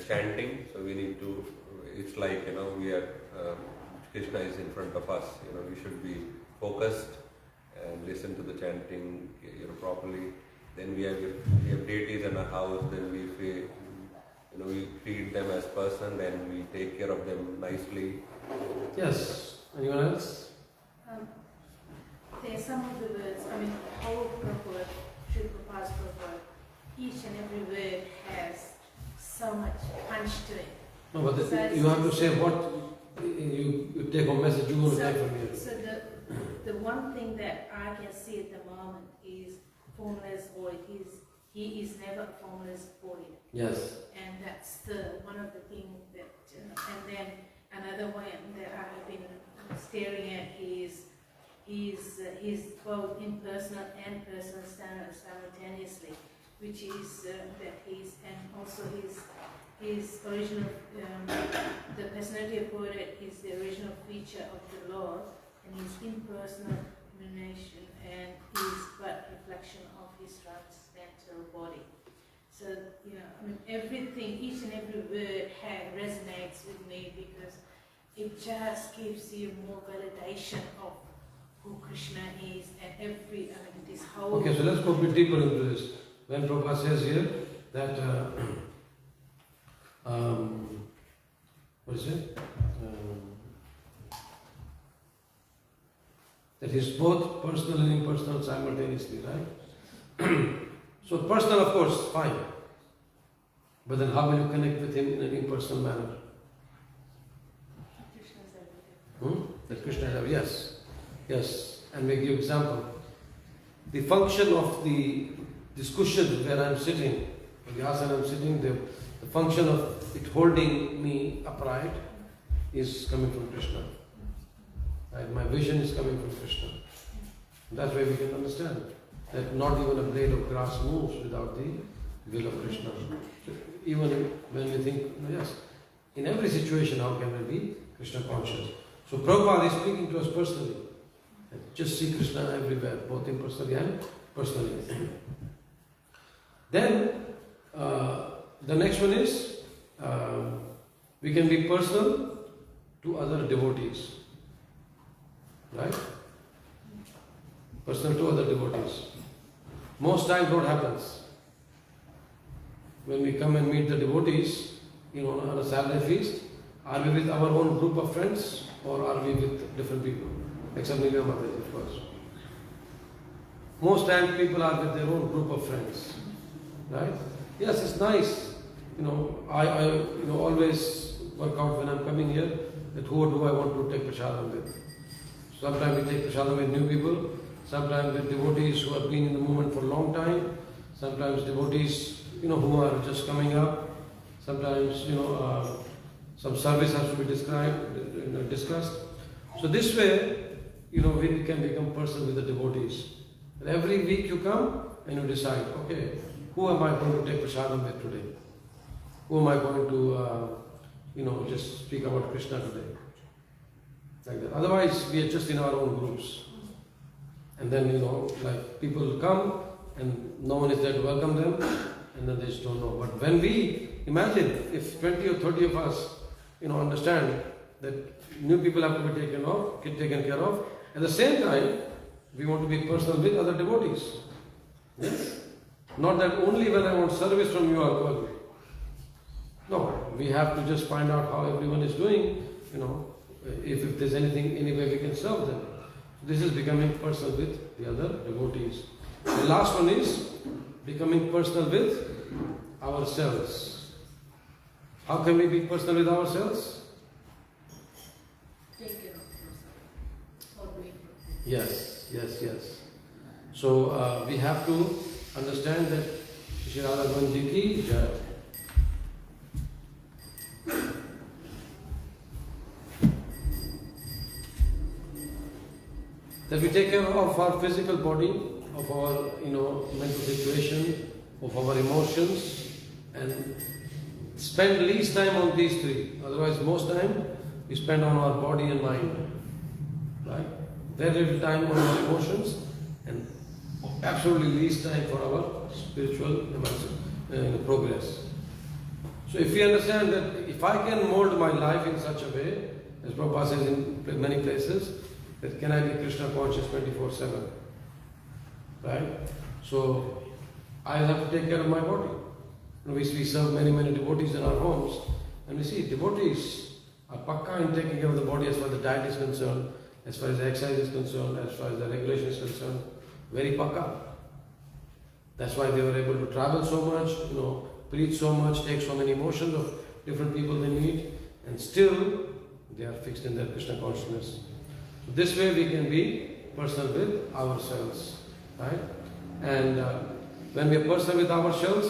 chanting, so we need to, it's like, we are, Krishna is in front of us, we should be focused and listen to the chanting, properly. Then we have deities in our house, then we treat them as person, then we take care of them nicely. Yes. Anyone else? There are some of the words, whole purport, Srila Prabhupada's purport, each and every word has so much punch to it. No, but you have to say what you take home message you want to take from here. So the one thing that I can see at the moment is formless void. He is never formless void. Yes. And that's one of the things that, and then another one that I have been staring at is he's both impersonal and personal simultaneously, which is that he's, and also his original, the personality of Buddha is the original feature of the Lord, and he's impersonal, emanation and is but reflection of his transcendental body. So, everything, each and every word resonates with me because it just gives you more validation of who Krishna is and this whole... Okay, so let's go a bit deeper into this. When Prabhupada says here that, what is it? That he's both personal and impersonal simultaneously, right? So personal, of course, fine. But then how will you connect with him in an impersonal manner? That Krishna is everywhere. Yes. And we give example. The function of this cushion where I am sitting, the asana I am sitting, the function of it holding me upright is coming from Krishna. Right? My vision is coming from Krishna. That's why we can understand that not even a blade of grass moves without the will of Krishna. So even when we think, yes, in every situation, how can we be Krishna conscious? So Prabhupada is speaking to us personally. Just see Krishna everywhere, both impersonally and personally. Then, the next one is, we can be personal to other devotees. Right? Personal to other devotees. Most times what happens? When we come and meet the devotees, on a Saturday feast, are we with our own group of friends or are we with different people? Except Nilya Mataji, of course. Most times people are with their own group of friends. Right? Yes, it's nice. I always work out when I'm coming here that who do I want to take prasadam with. Sometimes we take prasadam with new people, sometimes with devotees who have been in the movement for a long time, sometimes devotees, who are just coming up, sometimes, some service has to be discussed. So this way, we can become personal with the devotees. And every week you come and you decide, okay, who am I going to take prasadam with today? Who am I going to, just speak about Krishna today? Like that. Otherwise, we are just in our own groups. And then, like people come and no one is there to welcome them, and then they just don't know. But when we imagine if 20 or 30 of us, understand that new people have to be taken care of, at the same time, we want to be personal with other devotees. Yes? Not that only when I want service from you I'll call you. No, we have to just find out how everyone is doing, if there's any way we can serve them. This is becoming personal with the other devotees. The last one is becoming personal with ourselves. How can we be personal with ourselves? Take care of yourself. Yes. So we have to understand that Shri Radha Govinda ki jai. That we take care of our physical body, of our mental situation, of our emotions, and spend least time on these three. Otherwise, most time we spend on our body and mind. Right? Very little time on our emotions, and absolutely least time for our spiritual progress. So if we understand that if I can mold my life in such a way, as Prabhupada says in many places, that can I be Krishna conscious 24/7? Right? So I have to take care of my body. We serve many devotees in our homes, and we see devotees are pakka in taking care of the body as far as the diet is concerned, as far as the exercise is concerned, as far as the regulation is concerned. Very pakka. That's why they were able to travel so much, preach so much, take so many emotions of different people they meet, and still they are fixed in their Krishna consciousness. So this way we can be personal with ourselves, right? And when we are personal with ourselves,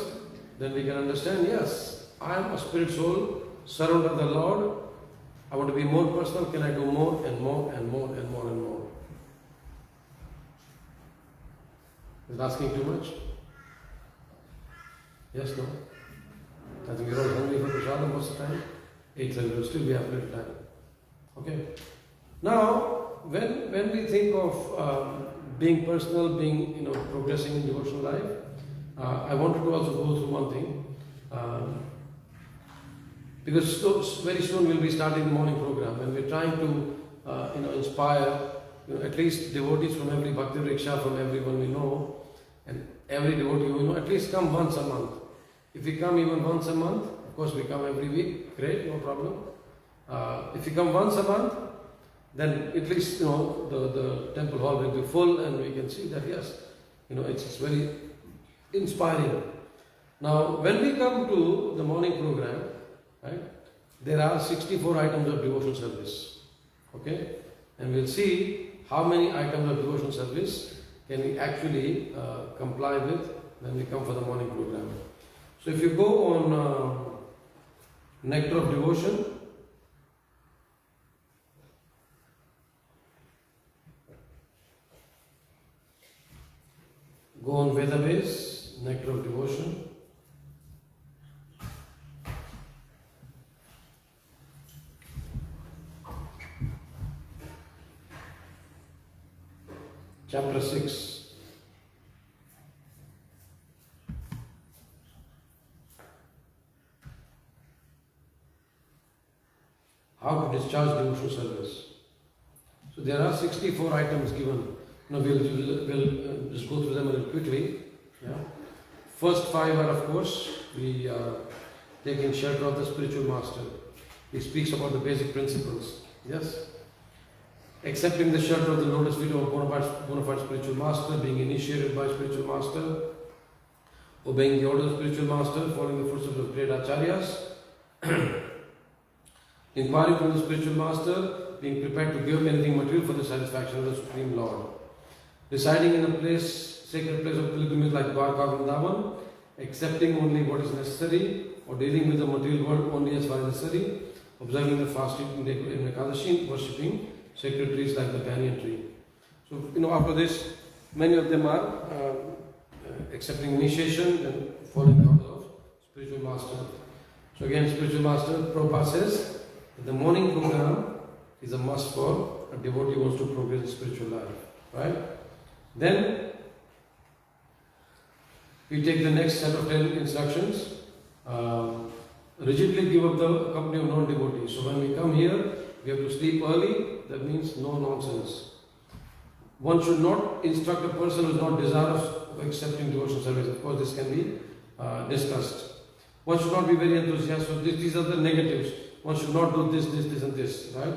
then we can understand, yes, I am a spirit soul, servant of the Lord. I want to be more personal. Can I do more and more and more and more and more? Is it asking too much? Yes, no? I think we're all hungry for prasadam most of the time. 8:30 will still be have little time. Okay? Now, when we think of being personal, being progressing in devotional life, I wanted to also go through one thing. Because very soon we'll be starting the morning program, and we're trying to inspire at least devotees from every bhakti rickshaw, from everyone we know, and every devotee we know, at least come once a month. If we come even once a month, of course we come every week, great, no problem. If we come once a month, then at least the temple hall will be full, and we can see that yes, it's very inspiring. Now, when we come to the morning program, right, there are 64 items of devotional service. Okay, and we'll see how many items of devotional service can we actually comply with when we come for the morning program. So, if you go on Nectar of Devotion, go on Vedabase, Nectar of Devotion. Chapter 6. How to discharge devotional service. So there are 64 items given. Now we'll just go through them a little quickly. Yeah. First 5 are, of course, we taking shelter of the spiritual master. He speaks about the basic principles. Yes. Accepting the shelter of the lotus feet of a bona fide spiritual master, being initiated by spiritual master, obeying the orders of spiritual master, following the footsteps of great acharyas, inquiring from the spiritual master, being prepared to give anything material for the satisfaction of the Supreme Lord, residing in a sacred place of pilgrimage like Dwarka Vrindavan, accepting only what is necessary, or dealing with the material world only as far as necessary, observing the fasting in Ekadashi, worshipping sacred trees like the banyan tree. So, after this, many of them are accepting initiation and following the order of spiritual master. So again, spiritual master, Prabhupada says that the morning program is a must for a devotee who wants to progress in spiritual life. Right? Then, we take the next set of 10 instructions. Rigidly give up the company of non-devotees. So when we come here, we have to sleep early. That means no nonsense. One should not instruct a person who is not desirous of accepting devotional service. Of course, this can be discussed. One should not be very enthusiastic. So these are the negatives. One should not do this, and this. Right?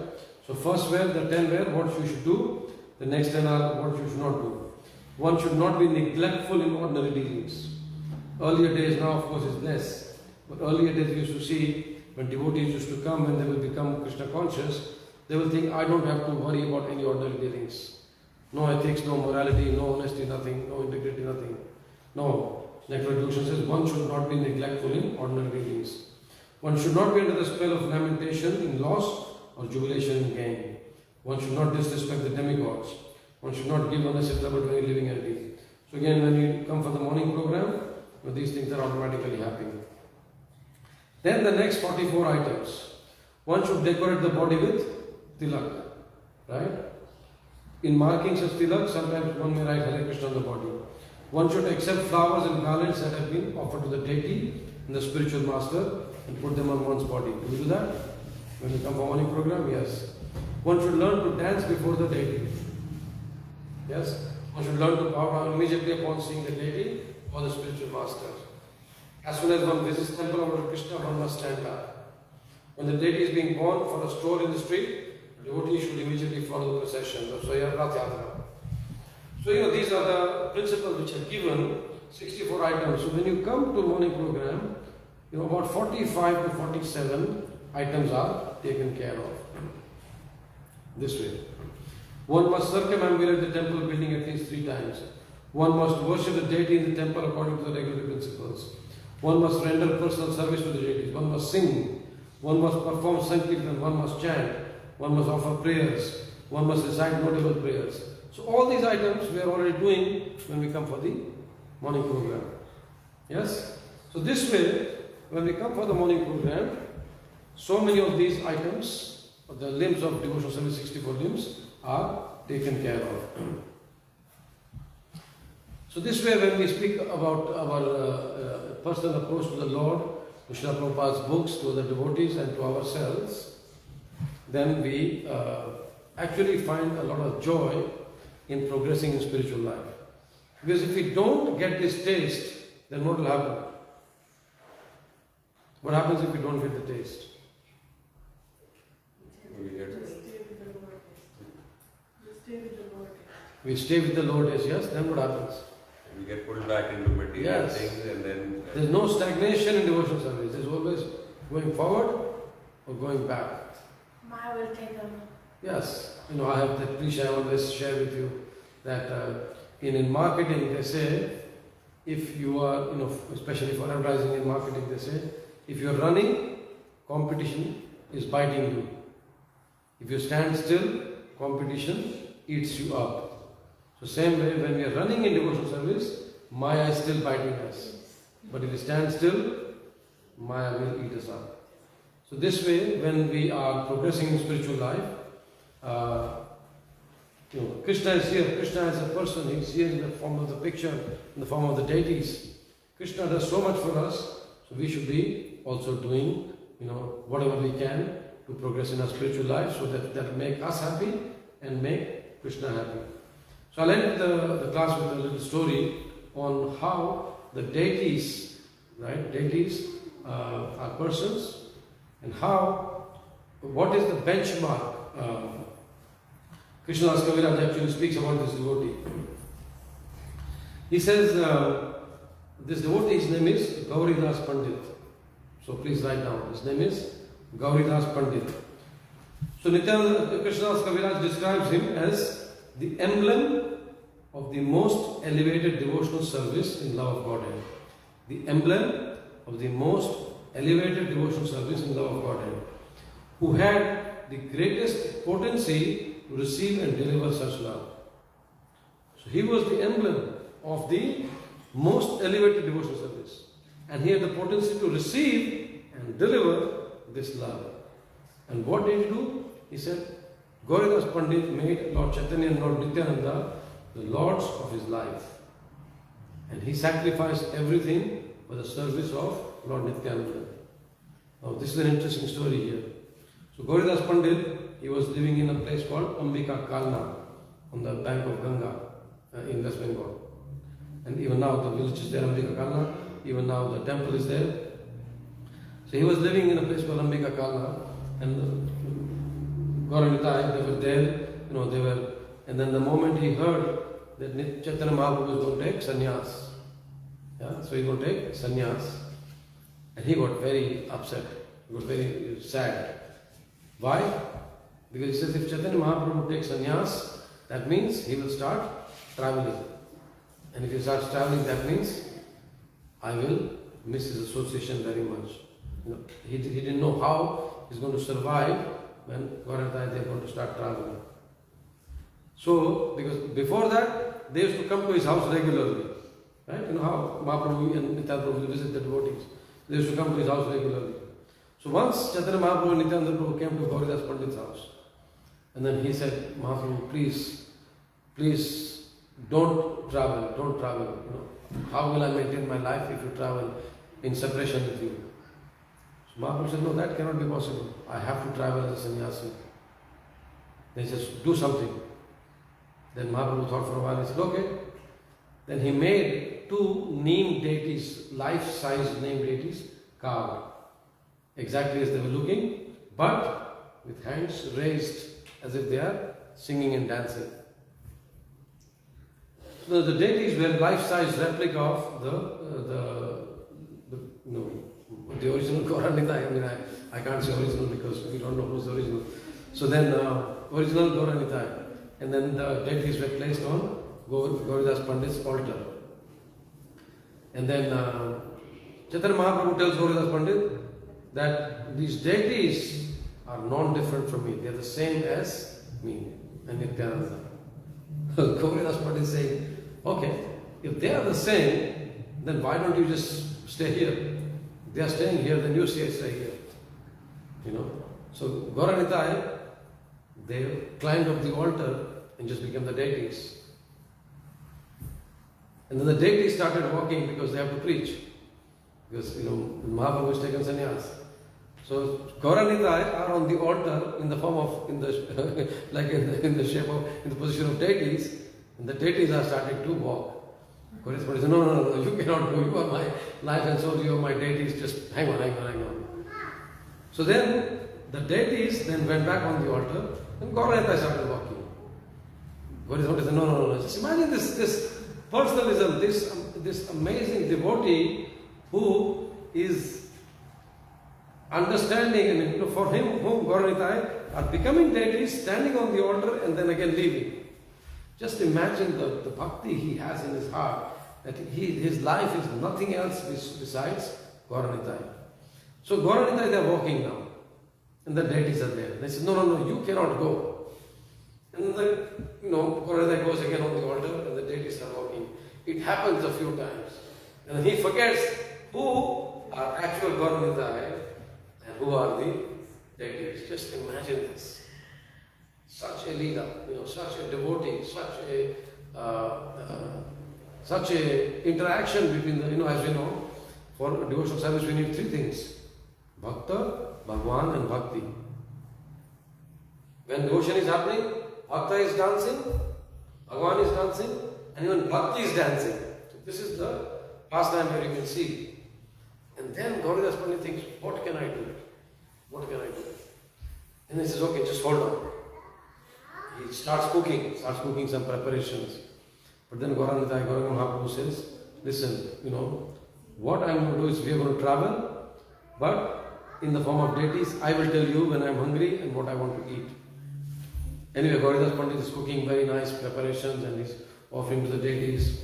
So first were the 10 were what you should do. The next 10 are what you should not do. One should not be neglectful in ordinary dealings. Earlier days, now of course is less. But earlier days we used to see when devotees used to come and they will become Krishna conscious, they will think, I don't have to worry about any ordinary dealings. No ethics, no morality, no honesty, nothing, no integrity, nothing. No. Nectar of Devotion says one should not be neglectful in ordinary dealings. One should not be under the spell of lamentation in loss or jubilation in gain. One should not disrespect the demigods. One should not give unnecessary trouble to any living entity. So again, when you come for the morning program, these things are automatically happening. Then the next 44 items. One should decorate the body with tilak. Right? In markings of tilak, sometimes one may write Harekrishna on the body. One should accept flowers and garlands that have been offered to the deity and the spiritual master and put them on one's body. Do we do that? When we come for morning program? Yes. One should learn to dance before the deity. Yes. One should learn to bow down immediately upon seeing the deity or the spiritual master. As soon as one visits the temple of Harekrishna, one must stand up. When the deity is being born for a stroll in the street, the devotee should immediately follow the procession. So these are the principles which are given, 64 items. So when you come to morning program, about 45 to 47 items are taken care of. This way. One must circumambulate the temple building at least 3 times. One must worship the deity in the temple according to the regular principles. One must render personal service to the deities. One must sing. One must perform sankirtan. One must chant. One must offer prayers. One must recite notable prayers. So all these items we are already doing when we come for the morning program. Yes? So this way, when we come for the morning program, so many of these items the limbs of devotional service, 64 limbs, are taken care of. So this way, when we speak about our personal approach to the Lord, to Srila Prabhupada's books, to the devotees and to ourselves, then we actually find a lot of joy in progressing in spiritual life. Because if we don't get this taste, then what will happen? What happens if we don't get the taste? We stay with the Lord, yes, then what happens? We get pulled back into material Yes. things and then... There's no stagnation in devotional service. There's always going forward or going back. Maya will take over. Yes, I have that preach I always share with you that in marketing they say, if you are, especially for advertising and marketing, they say, if you are running, competition is biting you. If you stand still, competition eats you up. So same way, when we are running in devotional service, Maya is still biting us. But if we stand still, Maya will eat us up. So this way, when we are progressing in spiritual life, Krishna is here. Krishna is a person. He is here in the form of the picture, in the form of the deities. Krishna does so much for us, so we should be also doing, whatever we can to progress in our spiritual life, so that will make us happy and make Krishna happy. So I'll end the class with a little story on how the deities, right? Deities are persons, and what is the benchmark? Krishna Sakhi-Rai actually speaks about this devotee. He says, this devotee's name is Gauridas Pandit. So please write down. His name is Gauridas Pandit. So Nityananda Krishna Sakhi-Rai describes him as the emblem of the most elevated devotional service in love of Godhead. The emblem of the most elevated devotional service in love of Godhead. Who had the greatest potency to receive and deliver such love. So he was the emblem of the most elevated devotional service. And he had the potency to receive and deliver this love. And what did he do? He said, Gauridas Pandit made Lord Chaitanya and Lord Nityananda the lords of his life. And he sacrificed everything for the service of Lord Nityananda. Now this is an interesting story here. So Gauridas Pandit, he was living in a place called Ambika Kalna on the bank of Ganga in West Bengal. And even now the village is there, Ambika Kalna. Even now the temple is there. So he was living in a place called Ambika Kalna, and Gauranitai, they were there, and then the moment he heard that Chaitanya Mahaprabhu was going to take sannyas, so he was going to take sannyas, and he got very upset, he got very sad. Why? Because he says if Chaitanya Mahaprabhu takes sannyas, that means he will start traveling. And if he starts traveling, that means I will miss his association very much. He didn't know how he's going to survive when Gauranitai they are going to start traveling. So, because before that, they used to come to his house regularly. Right? You know how Mahaprabhu and Nityananda Prabhu visit the devotees. They used to come to his house regularly. So once Chaitanya Mahaprabhu and Nityananda Prabhu came to Gauridas Pandit's house. And then he said, Mahaprabhu, please don't travel. How will I maintain my life if you travel in separation with you? So Mahaprabhu said, no, that cannot be possible. I have to travel as a sannyasi. They said, do something. Then Mahaprabhu thought for a while and said, okay. Then he made 2 name deities, life-size name deities, carved. Exactly as they were looking, but with hands raised as if they are singing and dancing. So the deities were life-size replica of the original Gauranitai. I can't say original because we don't know who's the original. So then original Gauranitai. And then the deities were placed on Gauridas Pandit's altar. And then Chaitanya Mahaprabhu tells Gauridas Pandit that these deities are non-different from me. They are the same as me and Nityananda. Gauridas Pandit is saying, okay, if they are the same, then why don't you just stay here? If they are staying here, then you stay here. So Gauranitai, they climbed up the altar and just became the deities. And then the deities started walking because they have to preach. Because, Mahaprabhu has taken sannyas. So, Gauranitai are on the altar in the form of, in the position of deities, and the deities are starting to walk. Gauranitai says, no, you cannot go, you are my life and soul, you are my deities, just hang on. So then, the deities then went back on the altar, and Gauranitai started walking. Gauranitai said, no, just imagine this personalism, this amazing devotee who is understanding, and for him, whom Gauranitai are becoming deities, standing on the altar and then again leaving. Just imagine the bhakti he has in his heart, that his life is nothing else besides Gauranitai. So Gauranitai, they are walking now, and the deities are there. They say, no, you cannot go. And then, Gauranitai goes again on the altar, and the deities are walking. It happens a few times. And he forgets who are actual Gauranitai and who are the deities. Just imagine this. Such a leader, such a devotee, such a interaction between the, as we know, for devotional service we need three things: Bhakta, Bhagwan and Bhakti. When devotion is happening, Bhakta is dancing, Bhagwan is dancing, and even Bhakti is dancing. So this is the pastime where you can see. And then Gauridas Pandit thinks, what can I do? And he says, okay, just hold on. He starts cooking some preparations. But then Gauranitai Mahaprabhu says, listen, what I'm going to do is we are going to travel, but in the form of deities, I will tell you when I'm hungry and what I want to eat. Anyway, Gauridas Pandit is cooking very nice preparations and he's offering to the deities.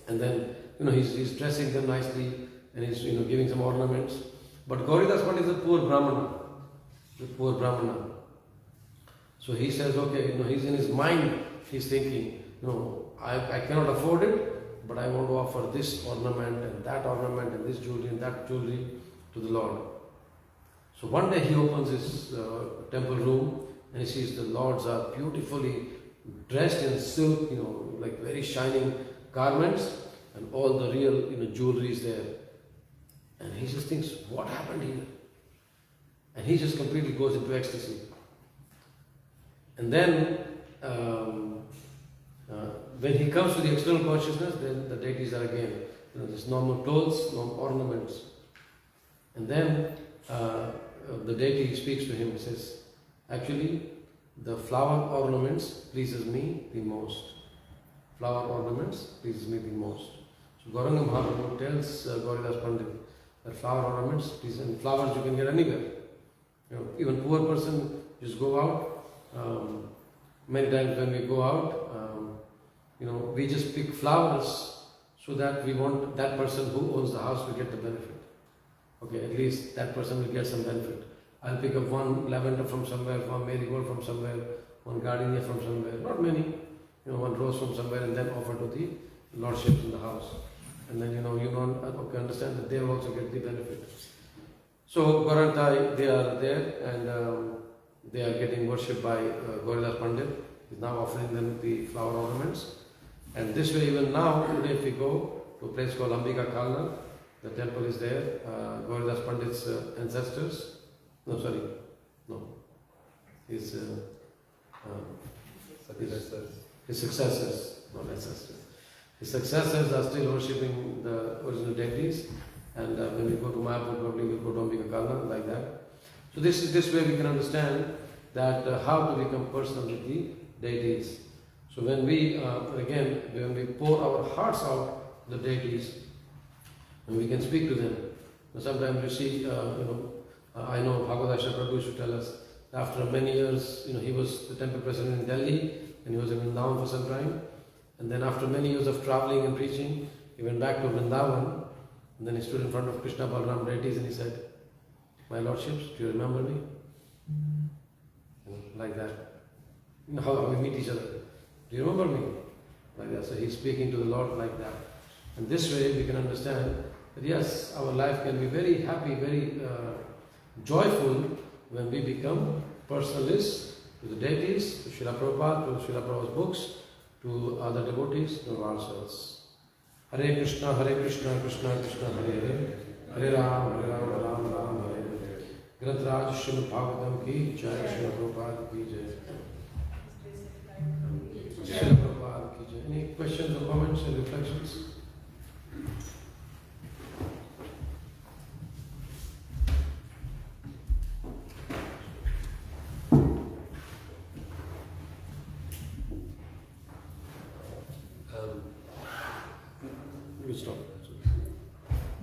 And then, he's dressing them nicely and he's, giving some ornaments. But Gauridas Pandit is a poor Brahmana. So he says, okay, he's in his mind, he's thinking, I cannot afford it, but I want to offer this ornament and this jewelry and that jewelry to the Lord. So one day he opens his temple room and he sees the lords are beautifully dressed in silk, like very shining garments, and all the real, jewelry is there. And he just thinks, what happened here? And he just completely goes into ecstasy. And then, when he comes to the external consciousness, then the deities are again, just normal clothes, normal ornaments. And then the deity speaks to him and says, actually, the flower ornaments pleases me the most. Flower ornaments pleases me the most. So Gauranga Mahaprabhu tells Gauridas Pandit that flower ornaments, and flowers you can get anywhere. Even poor person just go out. Many times when we go out, we just pick flowers so that we want that person who owns the house to get the benefit. Okay, at least that person will get some benefit. I'll pick up one lavender from somewhere, one marigold from somewhere, one gardenia from somewhere, not many, one rose from somewhere, and then offer to the lordships in the house. And then, okay, understand that they will also get the benefit. So, Gauranitai, they are there, and they are getting worshipped by Gauridas Pandit. He is now offering them the flower ornaments. And this way, even now, today if we go to a place called Ambika Kalna, the temple is there, Gauridas Pandit's ancestors, his successors, not ancestors. His successors are still worshipping the original deities, and when we go to Mayapur, probably we go to Ambika Kalna, like that. So this way we can understand that how to become personal with the deities. So when we pour our hearts out to the deities, and we can speak to them. Sometimes you see, I know Bhagavatam Prabhuji used to tell us, after many years, he was the temple president in Delhi, and he was in Vrindavan for some time. And then after many years of traveling and preaching, he went back to Vrindavan, and then he stood in front of Krishna Balaram deities and he said, my lordships, do you remember me? Like that. How we meet each other. Do you remember me? Like that. So he's speaking to the Lord like that. And this way we can understand that yes, our life can be very happy, very joyful when we become personalists to the deities, to Srila Prabhupada, to Srila Prabhupada's books, to other devotees, to ourselves. Hare Krishna, Krishna Krishna, Hare Hare, Hare Ram, Ram Ram, Hare Hare. Grantaraj Srimad Bhāgavatam ki Jai, Srila Prabhupada ki Jai. Srila Prabhupada ki Jai. Any questions or comments and reflections? We stop.